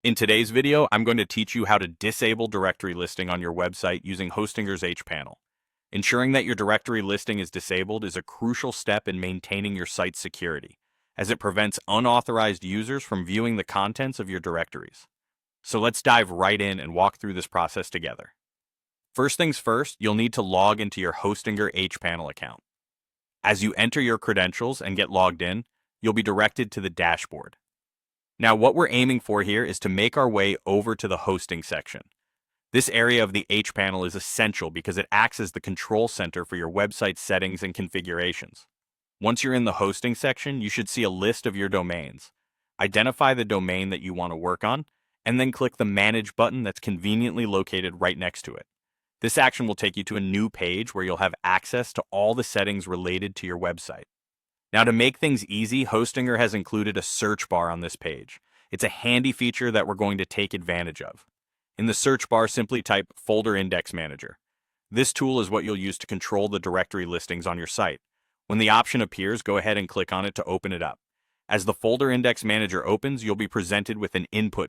In today's video, I'm going to teach you how to disable directory listing on your website using Hostinger's hPanel. Ensuring that your directory listing is disabled is a crucial step in maintaining your site's security, as it prevents unauthorized users from viewing the contents of your directories. So let's dive right in and walk through this process together. First things first, you'll need to log into your Hostinger hPanel account. As you enter your credentials and get logged in, you'll be directed to the dashboard. Now, what we're aiming for here is to make our way over to the hosting section. This area of the hPanel is essential because it acts as the control center for your website's settings and configurations. Once you're in the hosting section, you should see a list of your domains. Identify the domain that you want to work on, and then click the Manage button that's conveniently located right next to it. This action will take you to a new page where you'll have access to all the settings related to your website. Now, to make things easy, Hostinger has included a search bar on this page. It's a handy feature that we're going to take advantage of. In the search bar, simply type Folder Index Manager. This tool is what you'll use to control the directory listings on your site. When the option appears, go ahead and click on it to open it up. As the Folder Index Manager opens, you'll be presented with an input